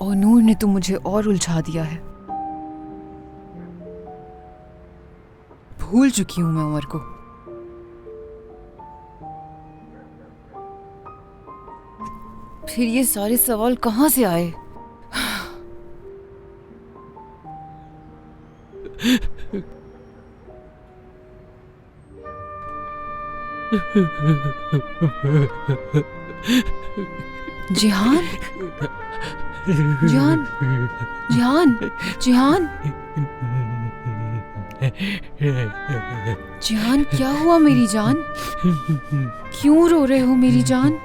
और नूर ने तो मुझे और उलझा दिया है। भूल चुकी हूं मैं उमर को। फिर ये सारे सवाल कहां से आए? जिहान, जिहान, जिहान, जिहान, जिहान, क्या हुआ मेरी जान? क्यों रो रहे हो मेरी जान?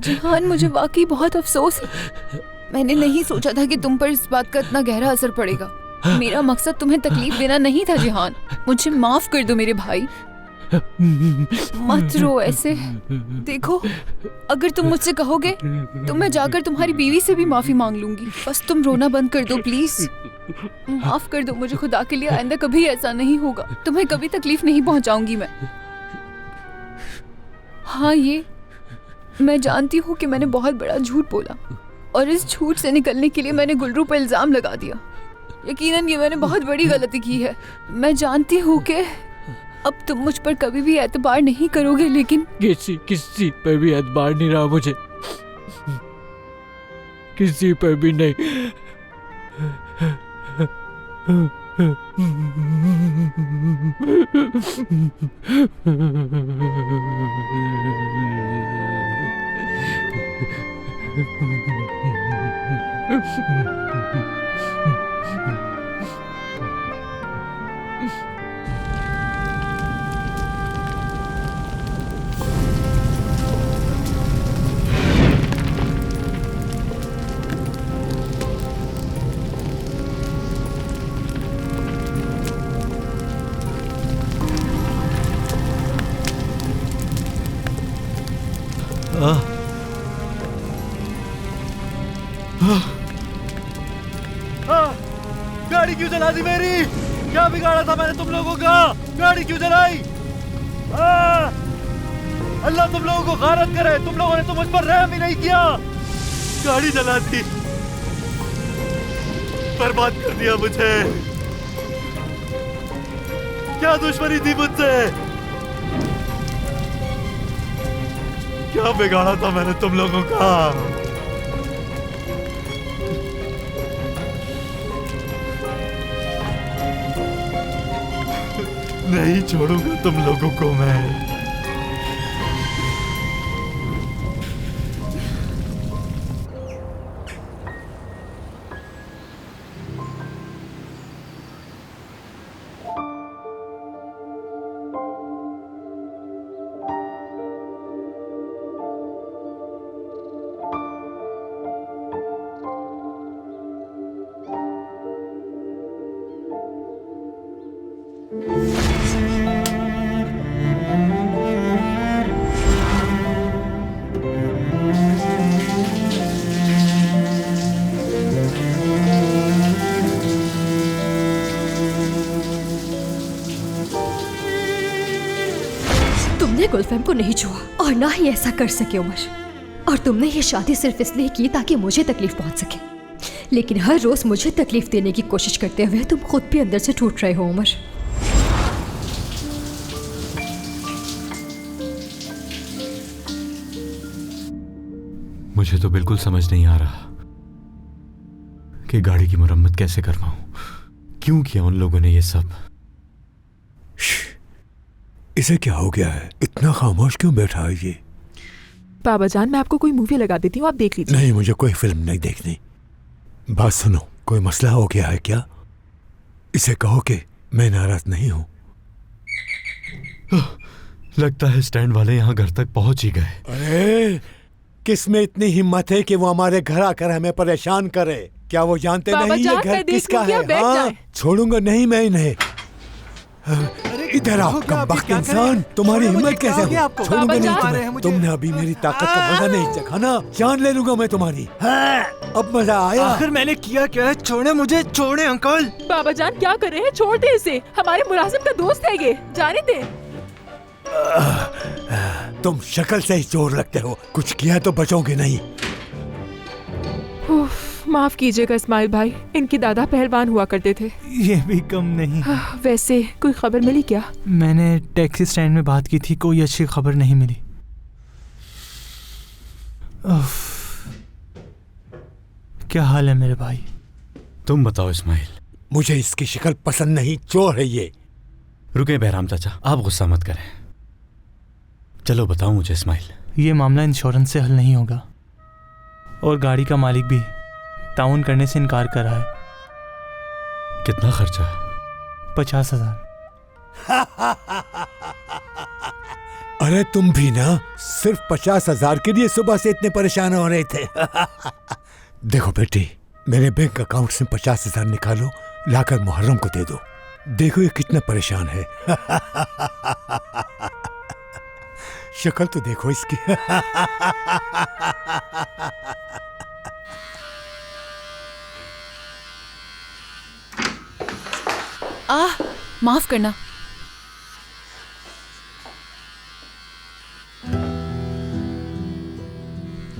जिहान, मुझे वाकई बहुत अफसोस है। मैंने नहीं सोचा था कि तुम पर इस बात का इतना गहरा असर पड़ेगा। मेरा मकसद तुम्हें तकलीफ देना नहीं था जिहान। मुझे माफ कर दो मेरे भाई। मत रो ऐसे। देखो, अगर तुम मुझसे कहोगे तो मैं जाकर तुम्हारी बीवी से भी माफी मांग लूंगी। बस तुम रोना बंद कर दो प्लीज। माफ कर दो मुझे खुदा के लिए। आइंदा कभी ऐसा नहीं होगा। तुम्हें कभी तकलीफ नहीं पहुंचाऊंगी मैं। हाँ, ये मैं जानती हूँ कि मैंने बहुत बड़ा झूठ बोला और इस झूठ से निकलने के लिए मैंने गुलरू पर इल्जाम लगा दिया। यकीनन ये मैंने बहुत बड़ी गलती की है। मैं जानती हूँ कि अब तुम मुझ पर कभी भी एतबार नहीं करोगे, लेकिन किसी पर भी एतबार नहीं रहा मुझे, किसी पर भी नहीं। गाड़ी क्यों चला दी मेरी? क्या बिगाड़ा था मैंने तुम लोगों का? गाड़ी क्यों चलाई? अल्लाह तुम लोगों को गारत करे। तुम लोगों ने तो मुझ पर रहम ही नहीं किया। गाड़ी चला दी, बर्बाद कर दिया मुझे। क्या दुश्मनी थी मुझसे? क्या बिगाड़ा था मैंने तुम लोगों का? नहीं छोड़ूंगा तुम लोगों को मैं। तुमने गुलफैम को नहीं छुआ और ना ही ऐसा कर सके उमर। और तुमने ये शादी सिर्फ इसलिए की ताकि मुझे तकलीफ पहुंच सके। लेकिन हर रोज मुझे तकलीफ देने की कोशिश करते हुए तुम खुद भी अंदर से टूट रहे हो उमर। मुझे तो बिल्कुल समझ नहीं आ रहा कि गाड़ी की मरम्मत कैसे करवाऊं। क्यों किया उन लोगों ने ये सब? इसे क्या हो गया है? इतना खामोश क्यों बैठा है ये? बाबा जान, मैं आपको कोई मूवी लगा देती हूँ, आप देख लीजिए। नहीं, मुझे कोई फिल्म नहीं देखनी। बात सुनो, कोई मसला हो गया है क्या? इसे कहो कि मैं नाराज नहीं हूँ। लगता है स्टैंड वाले यहाँ घर तक पहुंच ही गए। अरे, किस में इतनी हिम्मत है कि वो हमारे घर आकर हमें परेशान करे? क्या वो जानते नहीं ये घर किसका है? हाँ, छोड़ूंगा नहीं मैं इन्हें। इधर आओ कमबख्त इंसान, तुम्हारी हिम्मत कैसे हो? छोड़ूंगा नहीं तुम्हें। तुमने अभी मेरी ताकत का मजा नहीं चखा ना, जान ले लूंगा मैं तुम्हारी। अब मजा आया? आखिर मैंने किया क्या है? छोड़े मुझे, छोड़े अंकल। बाबा जान क्या कर रहे हैं? छोड़ दे इसे, हमारे मुलाजिम का दोस्त है ये, जाने दे। तुम शक्ल से ही चोर लगते हो, कुछ किया तो बचोगे नहीं। माफ कीजिएगा इस्माइल भाई, इनके दादा पहलवान हुआ करते थे। ये भी कम नहीं। वैसे कोई खबर मिली क्या? मैंने टैक्सी स्टैंड में बात की थी, कोई अच्छी खबर नहीं मिली। क्या हाल है मेरे भाई? तुम बताओ इस्माइल। मुझे इसकी शक्ल पसंद नहीं, चोर है ये। रुके बहराम चाचा, आप गुस्सा मत करें। चलो बताओ मुझे इस्माइल। ये मामला इंश्योरेंस से हल नहीं होगा और गाड़ी का मालिक भी ताउन करने से इनकार कर रहा है। कितना खर्चा? 50,000। अरे तुम भी ना सिर्फ 50,000 के लिए सुबह से इतने परेशान हो रहे थे। देखो बेटी, मेरे बैंक अकाउंट से 50,000 निकालो, लाकर मुहर्रम को दे दो। देखो ये कितना परेशान है। शक्ल तो देखो इसकी। माफ करना।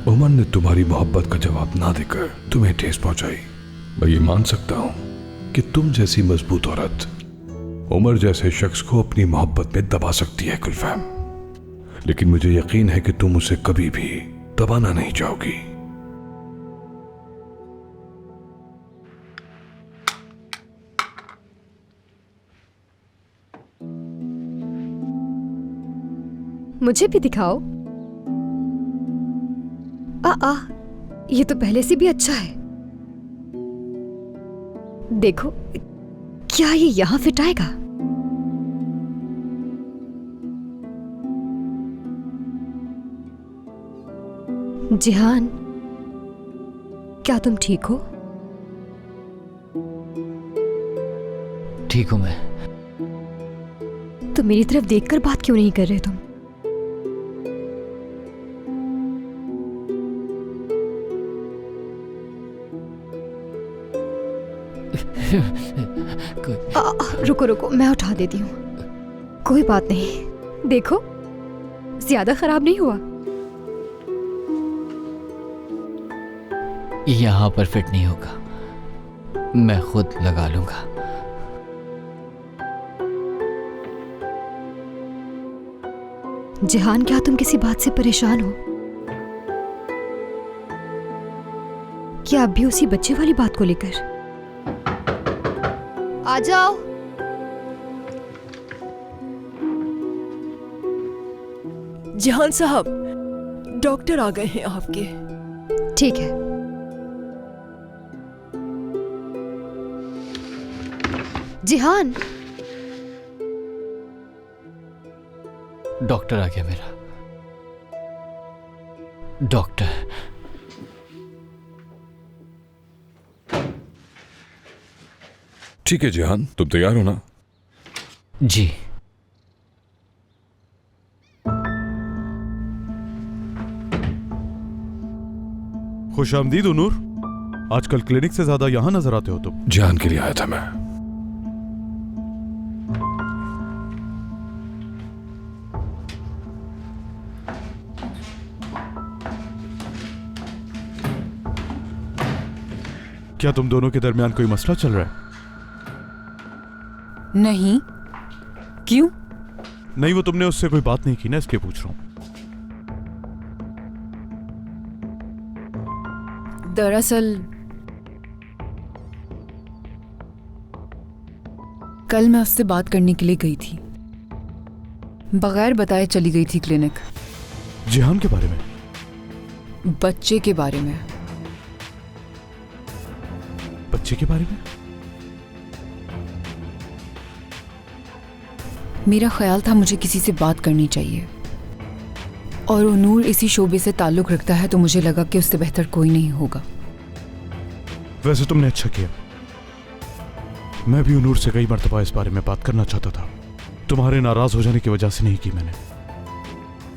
उमर ने तुम्हारी मोहब्बत का जवाब ना देकर तुम्हें ठेस पहुंचाई। मैं ये मान सकता हूं कि तुम जैसी मजबूत औरत उमर जैसे शख्स को अपनी मोहब्बत में दबा सकती है गुलफैम, लेकिन मुझे यकीन है कि तुम उसे कभी भी दबाना नहीं चाहोगी। मुझे भी दिखाओ। ये तो पहले से भी अच्छा है। देखो, क्या ये यहां फिट आएगा? जिहान, क्या तुम ठीक हो? ठीक हूं मैं। तो मेरी तरफ देखकर बात क्यों नहीं कर रहे तुम? रुको रुको, मैं उठा देती हूँ। कोई बात नहीं, देखो ज्यादा खराब नहीं हुआ। यहाँ पर फिट नहीं होगा, मैं खुद लगा लूंगा। जिहान, क्या तुम किसी बात से परेशान हो? क्या अब भी उसी बच्चे वाली बात को लेकर? आ जाओ। जिहान साहब, डॉक्टर आ गए हैं आपके। ठीक है। जिहान, डॉक्टर आ गया मेरा। डॉक्टर, ठीक है जिहान, तुम तैयार हो ना? जी। खुशामदीद नूर, आजकल क्लिनिक से ज्यादा यहां नजर आते हो तुम। जिहान के लिए आया था मैं। क्या तुम दोनों के दरमियान कोई मसला चल रहा है? नहीं। क्यों? नहीं, वो तुमने उससे कोई बात नहीं की ना, इसलिए पूछ रहा हूं। दरअसल कल मैं उससे बात करने के लिए गई थी, बगैर बताए चली गई थी क्लिनिक। जिहान के बारे में? बच्चे के बारे में। बच्चे के बारे में? मेरा ख्याल था मुझे किसी से बात करनी चाहिए, और नूर इसी शोबे से ताल्लुक रखता है, तो मुझे लगा कि उससे बेहतर कोई नहीं होगा। वैसे तुमने अच्छा किया। मैं भी नूर से कई मर्तबा इस बारे में बात करना चाहता था, तुम्हारे नाराज हो जाने की वजह से नहीं की मैंने।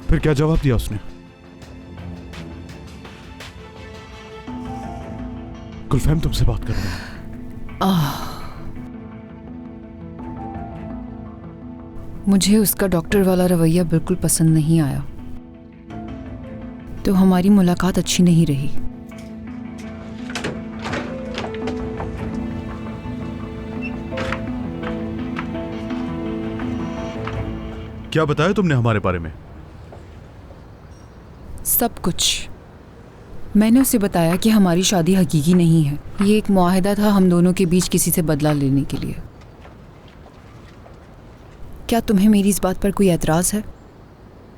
फिर क्या जवाब दिया उसने? गुलफैम तुमसे बात कर रही है। मुझे उसका डॉक्टर वाला रवैया बिल्कुल पसंद नहीं आया, तो हमारी मुलाकात अच्छी नहीं रही। क्या बताया तुमने हमारे बारे में? सब कुछ। मैंने उसे बताया कि हमारी शादी हकीकी नहीं है, ये एक मुआहदा था हम दोनों के बीच किसी से बदला लेने के लिए। क्या तुम्हें मेरी इस बात पर कोई एतराज है?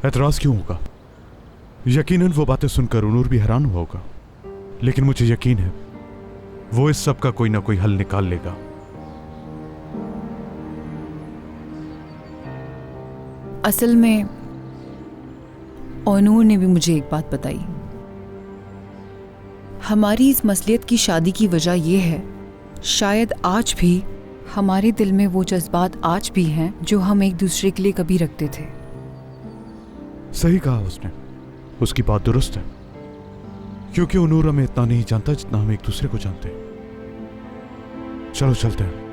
एतराज क्यों होगा? यकीनन वो बातें सुनकर उनूर भी हैरान हुआ होगा, लेकिन मुझे यकीन है वो इस सब का कोई ना कोई हल निकाल लेगा। असल में ओनूर ने भी मुझे एक बात बताई। हमारी इस मसलियत की शादी की वजह यह है, शायद आज भी हमारे दिल में वो जज्बात आज भी हैं जो हम एक दूसरे के लिए कभी रखते थे। सही कहा उसने, उसकी बात दुरुस्त है, क्योंकि उनूर हमें इतना नहीं जानता जितना हम एक दूसरे को जानते हैं। चलो चलते हैं।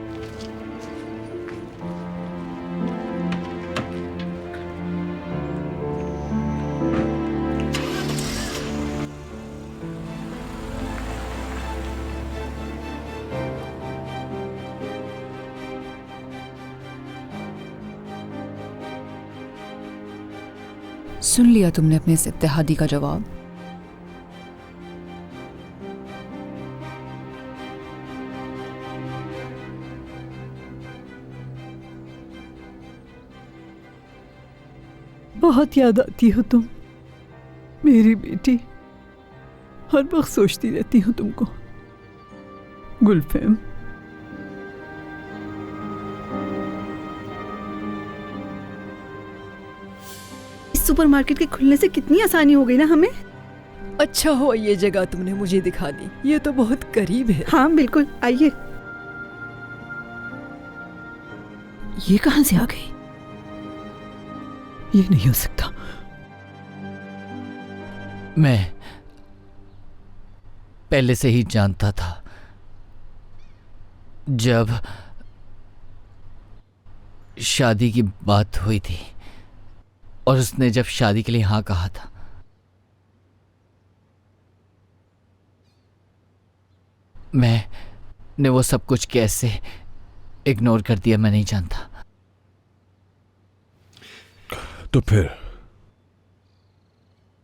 सुन लिया तुमने अपने इस इत्तेहादी का जवाब? बहुत याद आती हो तुम, मेरी बेटी। हर वक्त सोचती रहती हूँ तुमको, गुलफैम। सुपरमार्केट के खुलने से कितनी आसानी हो गई ना हमें। अच्छा हुआ ये जगह तुमने मुझे दिखा दी, ये तो बहुत करीब है। हाँ बिल्कुल, आइए। ये कहां से आ गई? ये नहीं हो सकता। मैं पहले से ही जानता था। जब शादी की बात हुई थी और उसने जब शादी के लिए हाँ कहा था, मैंने वो सब कुछ कैसे इग्नोर कर दिया मैं नहीं जानता। तो फिर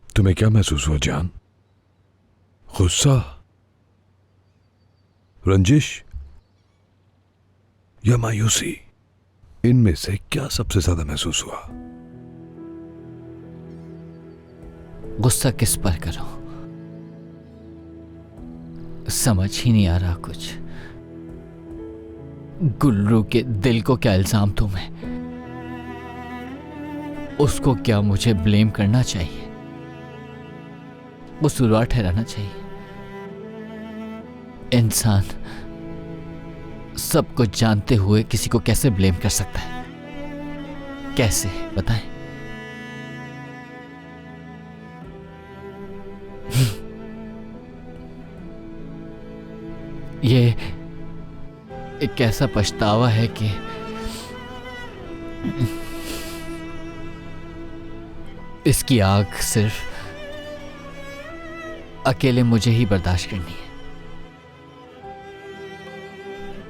तुम्हें क्या महसूस हुआ जान? गुस्सा, रंजिश या मायूसी? इनमें से क्या सबसे ज्यादा महसूस हुआ? गुस्सा किस पर करूं, समझ ही नहीं आ रहा कुछ। गुल्रू के दिल को क्या इल्जाम दूं मैं? उसको क्या मुझे ब्लेम करना चाहिए, कसूरवार ठहराना चाहिए? इंसान सब कुछ जानते हुए किसी को कैसे ब्लेम कर सकता है? कैसे बताएं? ये एक ऐसा पछतावा है कि इसकी आग सिर्फ अकेले मुझे ही बर्दाश्त करनी है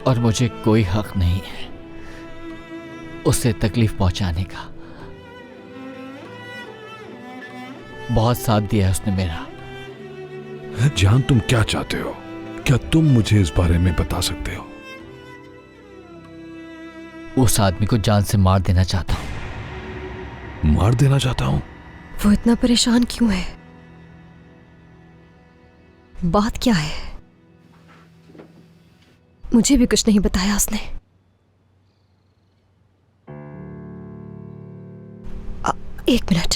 और मुझे कोई हक नहीं है उसे तकलीफ पहुंचाने का। बहुत साथ दिया है उसने मेरा। जान, तुम क्या चाहते हो? क्या तुम मुझे इस बारे में बता सकते हो? उस आदमी को जान से मार देना चाहता हूं। मार देना चाहता हूं? वो इतना परेशान क्यों है? बात क्या है? मुझे भी कुछ नहीं बताया उसने। एक मिनट।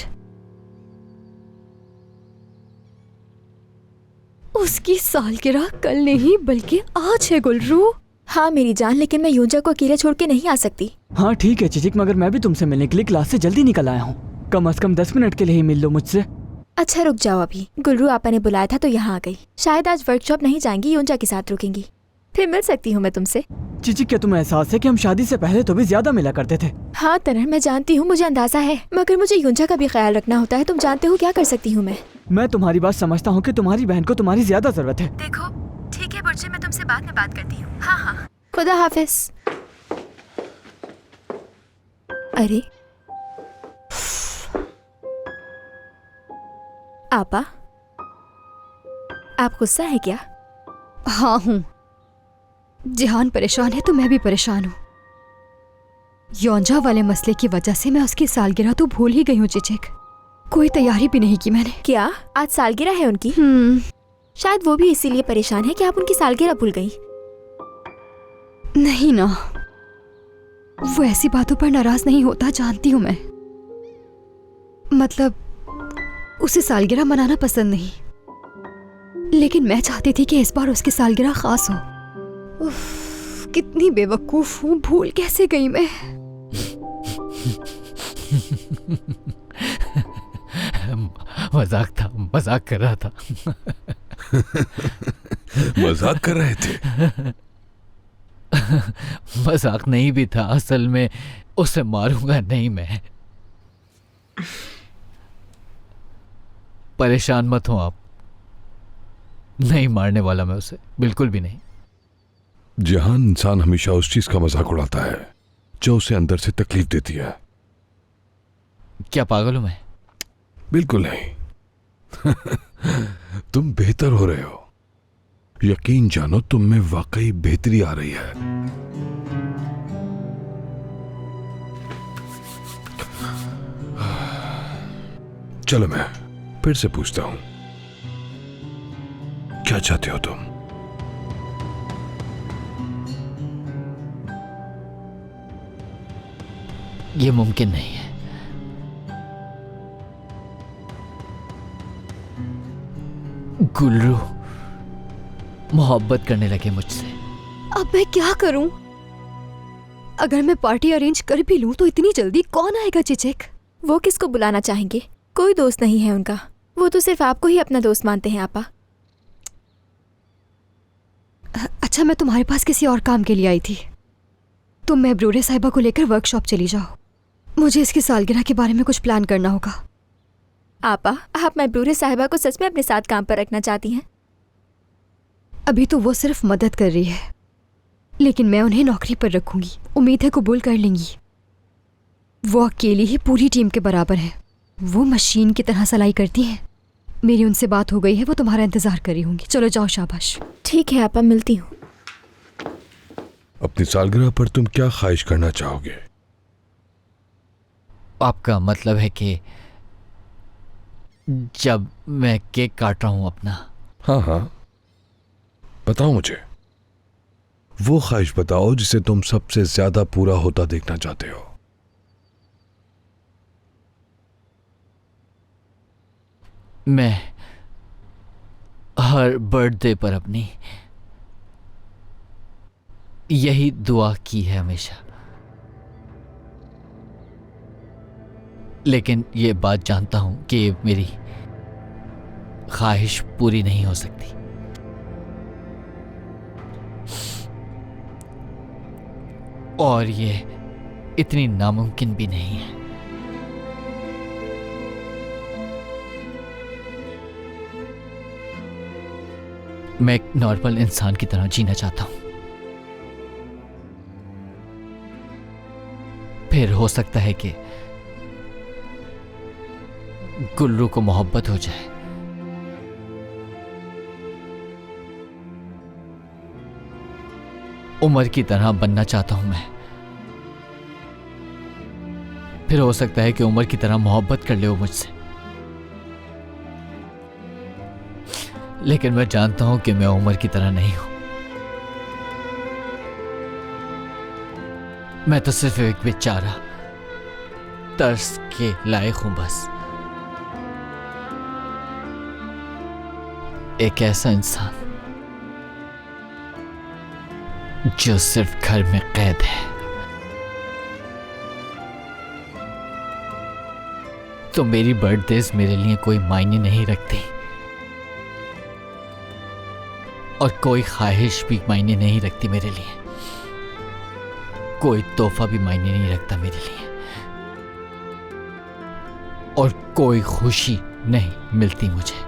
उसकी सालगिरह कल नहीं बल्कि आज है गुलरू। हाँ मेरी जान, लेकिन मैं योंजा को अकेले छोड़ के नहीं आ सकती। हाँ ठीक है चिचिक, मगर मैं भी तुमसे मिलने के लिए क्लास से जल्दी निकल आया हूँ। कम से कम 10 मिनट के लिए ही मिल लो मुझसे। अच्छा रुक जाओ, अभी गुलरू आपा ने बुलाया था तो यहाँ आ गई। शायद आज वर्कशॉप नहीं जाएंगी, योंजा के साथ रुकेंगी। फिर मिल सकती हूँ मैं तुमसे। चिचिक, क्या तुम्हें एहसास है कि हम शादी से पहले तो भी ज्यादा मिला करते थे? हाँ तरह मैं जानती हूँ, मुझे अंदाजा है, मगर मुझे योंजा का भी ख्याल रखना होता है। तुम जानते हो क्या कर सकती हूँ मैं तुम्हारी बात समझता हूँ कि तुम्हारी बहन को तुम्हारी ज्यादा जरूरत है। देखो ठीक है बुर्जे, मैं तुमसे बाद में बात करती हूँ। हाँ हाँ, खुदा हाफिज। अरे आपा, आप गुस्सा है क्या? हाँ हूँ। जिहान परेशान है तो मैं भी परेशान हूँ। योंजा वाले मसले की वजह से मैं उसकी सालगिरह तो भूल ही गई हूँ चिचिक। कोई तैयारी भी नहीं की मैंने। क्या आज सालगिरह है उनकी? शायद वो भी इसीलिए परेशान है कि आप उनकी सालगिरह भूल गई। नहीं ना, वो ऐसी बातों पर नाराज नहीं होता, जानती हूँ मैं। मतलब उसे सालगिरह मनाना पसंद नहीं, लेकिन मैं चाहती थी कि इस बार उसकी सालगिरह खास हो। उफ, कितनी बेवकूफ हूँ, भूल कैसे गई मैं। मजाक कर रहा था। मजाक कर रहे थे? मजाक नहीं भी था, असल में उसे मारूंगा नहीं मैं। परेशान मत हो आप, नहीं मारने वाला मैं उसे, बिल्कुल भी नहीं। जहान इंसान हमेशा उस चीज का मजाक उड़ाता है जो उसे अंदर से तकलीफ देती है। क्या पागल हूं मैं? बिल्कुल नहीं। तुम बेहतर हो रहे हो, यकीन जानो तुम में वाकई बेहतरी आ रही है। चलो मैं फिर से पूछता हूं, क्या चाहते हो तुम? ये मुमकिन नहीं है। गुलरू मोहब्बत करने लगे मुझसे। अब मैं क्या करूं? अगर मैं पार्टी अरेंज कर भी लूं तो इतनी जल्दी कौन आएगा चिचिक? वो किसको बुलाना चाहेंगे? कोई दोस्त नहीं है उनका, वो तो सिर्फ आपको ही अपना दोस्त मानते हैं आपा। अच्छा, मैं तुम्हारे पास किसी और काम के लिए आई थी। तुम महबरूरे साहिबा को लेकर वर्कशॉप चली जाओ, मुझे इसकी सालगिरह के बारे में कुछ प्लान करना होगा। आपा, आप महबरूरे साहिबा को सच में अपने साथ काम पर रखना चाहती हैं? अभी तो वो सिर्फ मदद कर रही है, लेकिन मैं उन्हें नौकरी पर रखूंगी। उम्मीद है कबूल कर लेंगी। वो अकेली ही पूरी टीम के बराबर है। वो मशीन की तरह सलाई करती हैं। मेरी उनसे बात हो गई है, वो तुम्हारा इंतजार कर रही होंगी। चलो जाओ, शाबाश। ठीक है आपा, मिलती हूँ। अपनी सालगिरह पर तुम क्या ख्वाहिश करना चाहोगे? आपका मतलब है कि जब मैं केक काट रहा हूं अपना? हाँ हाँ, बताओ मुझे वो ख्वाहिश बताओ जिसे तुम सबसे ज्यादा पूरा होता देखना चाहते हो। मैं हर बर्थडे पर अपनी यही दुआ की है हमेशा, लेकिन ये बात जानता हूं कि मेरी ख्वाहिश पूरी नहीं हो सकती। और ये इतनी नामुमकिन भी नहीं है। मैं एक नॉर्मल इंसान की तरह जीना चाहता हूं। फिर हो सकता है कि गुल्लू को मोहब्बत हो जाए। उमर की तरह बनना चाहता हूं मैं। फिर हो सकता है कि उमर की तरह मोहब्बत कर ले वो मुझसे, लेकिन मैं जानता हूं कि मैं उमर की तरह नहीं हूं। मैं तो सिर्फ एक बेचारा तरस के लायक हूं बस। एक ऐसा इंसान जो सिर्फ घर में कैद है। तो मेरी बर्थडेज मेरे लिए कोई मायने नहीं रखती और कोई ख्वाहिश भी मायने नहीं रखती मेरे लिए। कोई तोहफा भी मायने नहीं रखता मेरे लिए और कोई खुशी नहीं मिलती मुझे।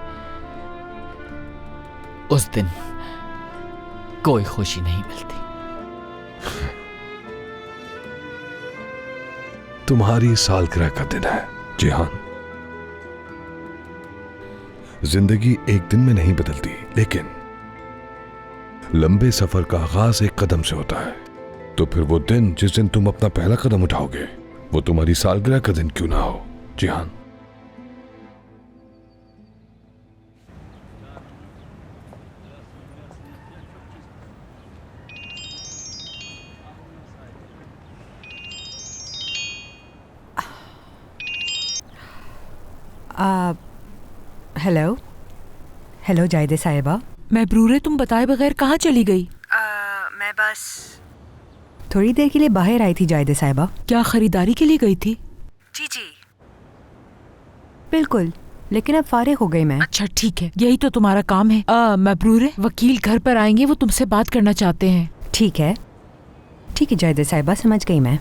उस दिन कोई खुशी नहीं मिलती। तुम्हारी सालगिरह का दिन है जिहान। जिंदगी एक दिन में नहीं बदलती, लेकिन लंबे सफर का आगाज एक कदम से होता है। तो फिर वो दिन जिस दिन तुम अपना पहला कदम उठाओगे वो तुम्हारी सालगिरह का दिन क्यों ना हो जिहान। हेलो हेलो जायदे साहिबा। मैं ब्रूरे तुम बताए बगैर कहाँ चली गई? मैं बस थोड़ी देर के लिए बाहर आई थी जायदे साहिबा। क्या खरीदारी के लिए गई थी? जी बिल्कुल, लेकिन अब फारिग हो गई मैं। अच्छा ठीक है, यही तो तुम्हारा काम है। मैं ब्रूरे, वकील घर पर आएंगे, वो तुमसे बात करना चाहते हैं। ठीक है जायदे साहिबा, समझ गई मैं।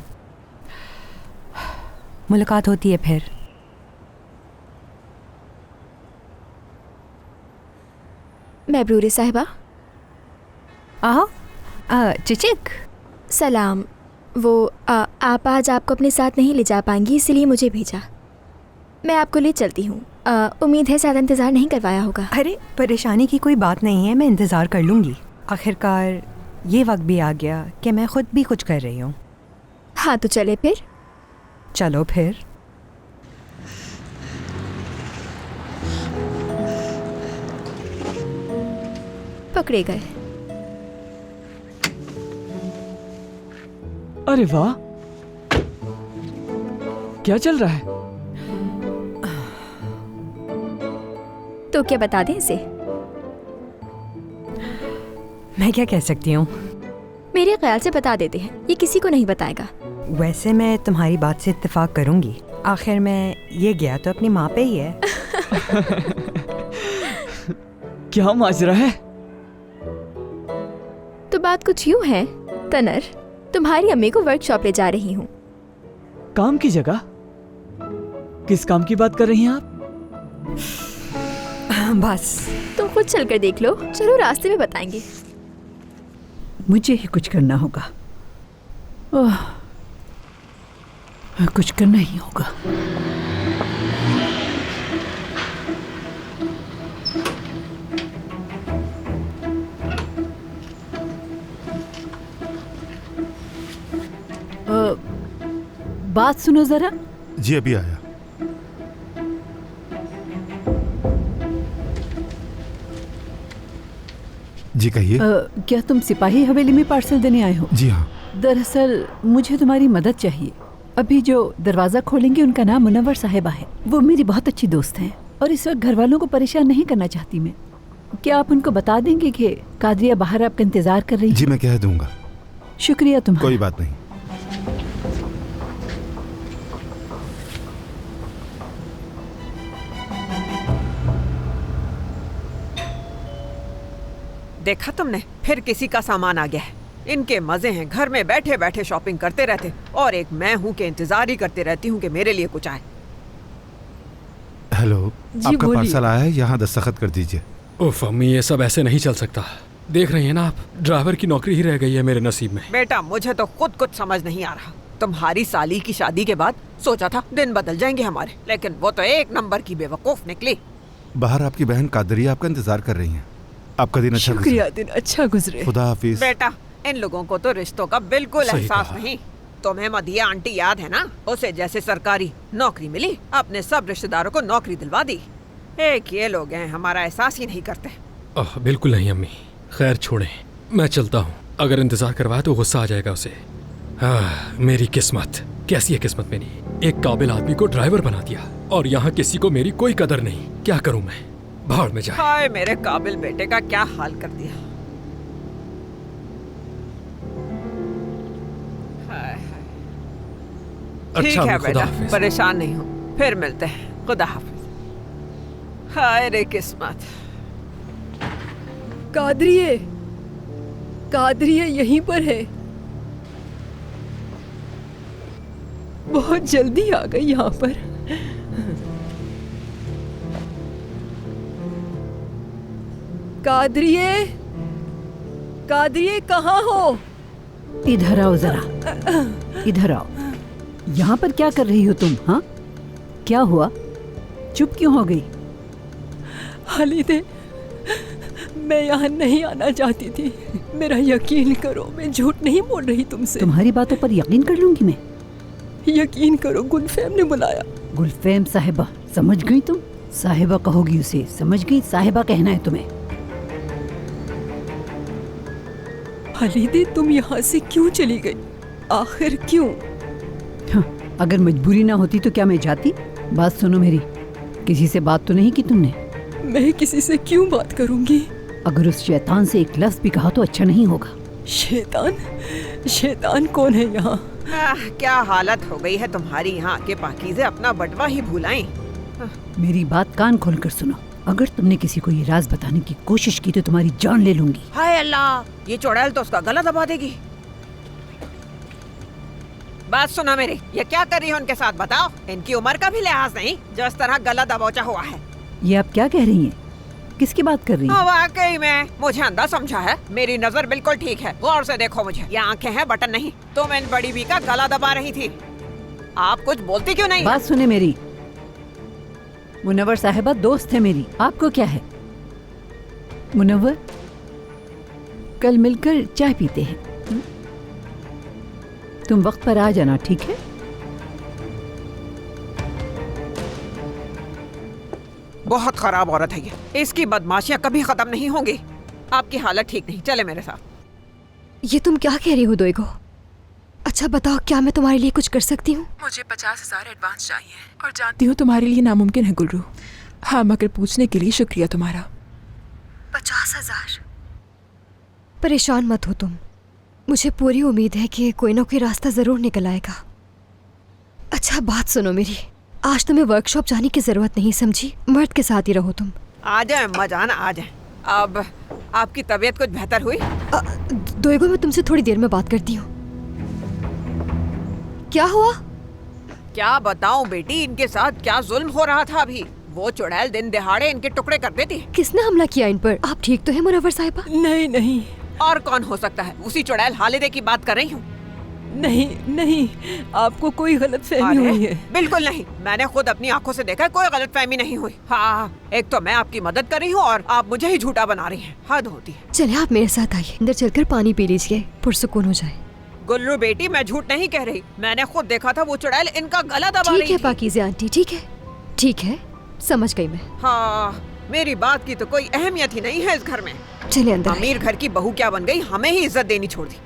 मुलाकात होती है फिर। मैं ब्रूरे साहिबा। चिचिक सलाम। वो आप आज आपको अपने साथ नहीं ले जा पाएंगी, इसलिए मुझे भेजा। मैं आपको ले चलती हूँ। उम्मीद है ज़्यादा इंतज़ार नहीं करवाया होगा। अरे परेशानी की कोई बात नहीं है, मैं इंतज़ार कर लूँगी। आखिरकार ये वक्त भी आ गया कि मैं खुद भी कुछ कर रही हूँ। हाँ तो चले फिर। चलो फिर। पकड़े गए। अरे वाह, क्या चल रहा है? तो क्या बता दें इसे? मैं क्या कह सकती हूँ? मेरे ख्याल से बता देते हैं, ये किसी को नहीं बताएगा। वैसे मैं तुम्हारी बात से इत्तेफाक करूंगी। आखिर में ये गया तो अपनी माँ पे ही है। क्या माजरा है? तो बात कुछ यूं है तनर, तुम्हारी अम्मी को वर्कशॉप ले जा रही हूँ। काम की जगह? किस काम की बात कर रही हैं आप? बस तुम खुद चलकर देख लो। चलो रास्ते में बताएंगे। मुझे ही कुछ करना होगा। कुछ करना ही होगा। बात सुनो जरा। जी अभी आया। जी कहिए। क्या तुम सिपाही हवेली में पार्सल देने आए हो? जी हाँ। दरअसल मुझे तुम्हारी मदद चाहिए। अभी जो दरवाजा खोलेंगे उनका नाम मुनव्वर साहिबा है। वो मेरी बहुत अच्छी दोस्त हैं और इस वक्त घर वालों को परेशान नहीं करना चाहती मैं। क्या आप उनको बता देंगे कि कादरिया बाहर आपका इंतजार कर रही है? जी मैं कह दूंगा। शुक्रिया तुम्हारा। कोई बात नहीं। देखा तुमने, फिर किसी का सामान आ गया है। इनके मजे हैं, घर में बैठे बैठे शॉपिंग करते रहते और एक मैं हूँ कि इंतजार ही करती रहती हूँ कि मेरे लिए कुछ आए। हेलो, आपका पार्सल आया है, यहाँ दस्तखत कर दीजिए। उफ अम्मी, ये सब ऐसे नहीं चल सकता। देख रही है ना आप, ड्राइवर की नौकरी ही रह गई है मेरे नसीब में। बेटा मुझे तो खुद कुछ समझ नहीं आ रहा। तुम्हारी साली की शादी के बाद सोचा था दिन बदल जाएंगे हमारे, लेकिन वो तो एक नंबर की बेवकूफ निकली। बाहर आपकी बहन कादरिया आपका इंतजार कर रही हैं। आपका दिन अच्छा शुक्रिया, दिन अच्छा गुजरे। खुदा हाफिज। बेटा इन लोगों को तो रिश्तों का बिल्कुल एहसास नहीं। तुम्हें मदिया आंटी याद है ना, उसे जैसे सरकारी नौकरी मिली अपने सब रिश्तेदारों को नौकरी दिलवा दी। एक ये लोग हैं, हमारा एहसास ही नहीं करते। बिल्कुल नहीं अम्मी, खैर छोड़े, मैं चलता हूँ। अगर इंतजार करवाए तो गुस्सा आ जाएगा उसे। मेरी किस्मत, कैसी है किस्मत मेरी। एक काबिल आदमी को ड्राइवर बना दिया और यहाँ किसी को मेरी कोई कदर नहीं। क्या करूँ मैं, भाड़ में जाए। हाय मेरे काबिल बेटे का क्या हाल कर दिया। ठीक है खुदा बेटा, हाफिज। परेशान नहीं हूँ, फिर मिलते हैं। खुदा हाफिज। हाय रे किस्मत। कादरिए, कादरिए यहीं पर है। बहुत जल्दी आ गई यहाँ पर। कादरिए, कादरिए कहाँ हो? इधर आओ जरा, इधर आओ। यहाँ पर क्या कर रही हो तुम? हाँ, क्या हुआ? चुप क्यों हो गई? हालिदे, मैं यहाँ नहीं आना चाहती थी। मेरा यकीन करो, मैं झूठ नहीं बोल रही तुमसे। तुम्हारी बातों पर यकीन कर लूंगी मैं। यकीन करो, गुलफैम ने बुलाया। गुलफैम साहिबा, समझ गई तुम? साहिबा कहोगी उसे, समझ गई? साहिबा कहना है तुम्हें। हालिदे, तुम यहाँ से क्यों चली गई? आखिर क्यों? हाँ, अगर मजबूरी ना होती तो क्या मैं जाती? बात सुनो मेरी, किसी से बात तो नहीं की तुमने? मैं किसी से क्यों बात करूंगी? अगर उस शैतान से एक लफ्ज़ भी कहा तो अच्छा नहीं होगा। शैतान? शैतान कौन है यहाँ? क्या हालत हो गई है तुम्हारी यहाँ के पाकीज़े अपना बटवा ही भूलाएं। मेरी बात कान खोलकर सुनो। अगर तुमने किसी को ये राज बताने की कोशिश की तो तुम्हारी जान ले लूंगी। हाय अल्लाह, ये चुड़ैल तो उसका गला दबा देगी। बात सुना मेरी, ये क्या कर रही हो उनके साथ बताओ? इनकी उम्र का भी लिहाज नहीं जो इस तरह गला दबोचा हुआ है। ये आप क्या कह रही हैं? किसकी बात कर रही हैं? वाकई में मुझे अंधा समझा है। मेरी नजर बिल्कुल ठीक है, गौर से देखो मुझे। ये आंखें हैं, बटन नहीं। तुम इन बड़ी बी का गला दबा रही थी। आप कुछ बोलती क्यों नहीं? बात सुने मेरी। मुनव्वर साहिबा दोस्त है मेरी, आपको क्या है? मुनव्वर, कल मिलकर चाय पीते हैं। तुम वक्त पर आ जाना, ठीक है? बहुत खराब औरत है ये। इसकी बदमाशियां कभी खत्म नहीं होंगी। आपकी हालत ठीक नहीं, चले मेरे साथ। ये तुम क्या कह रही हो दोएगो? अच्छा बताओ, क्या मैं तुम्हारे लिए कुछ कर सकती हूँ? मुझे 50,000 एडवांस चाहिए और जानती हूँ तुम्हारे लिए नामुमकिन है गुलरू। हाँ, मगर पूछने के लिए शुक्रिया तुम्हारा। 50,000? परेशान मत हो तुम, मुझे पूरी उम्मीद है कि कोई ना कोई रास्ता जरूर निकल आएगा। अच्छा बात सुनो मेरी, आज तुम्हें वर्कशॉप जाने की जरूरत नहीं, समझी? मर्द के साथ ही रहो तुम। आ जाए अम्मा जान, आ जाए। अब आपकी तबीयत कुछ बेहतर हुई? दोएगो, मैं तुमसे थोड़ी देर में बात करती हूँ। क्या हुआ? क्या बताऊं बेटी, इनके साथ क्या जुल्म हो रहा था अभी। वो चुड़ैल दिन दिहाड़े इनके टुकड़े कर देती। किसने हमला किया इन पर? आप ठीक तो है मुनव्वर साहिबा? नहीं नहीं। और कौन हो सकता है? उसी चुड़ैल हालिदे की बात कर रही हूँ। नहीं नहीं, आपको कोई गलतफहमी हुई है। बिल्कुल नहीं, मैंने खुद अपनी आंखों से देखा, कोई गलतफहमी नहीं हुई। हाँ, एक तो मैं आपकी मदद कर रही हूँ और आप मुझे ही झूठा बना रही हैं। हद होती है। चलिए आप मेरे साथ आइए, अंदर चलकर पानी पी लीजिए, पुरसुकून हो जाए। गुल्लू बेटी, मैं झूठ नहीं कह रही, मैंने खुद देखा था वो चुड़ैल इनका गला दबा रही थी। ठीक है पाकीज़े आंटी, ठीक है ठीक है, समझ गई मैं। हाँ, मेरी बात की तो कोई अहमियत ही नहीं है इस घर में। चलिए अंदर। अमीर घर की बहू क्या बन गई, हमें ही इज्जत देनी छोड़ दी।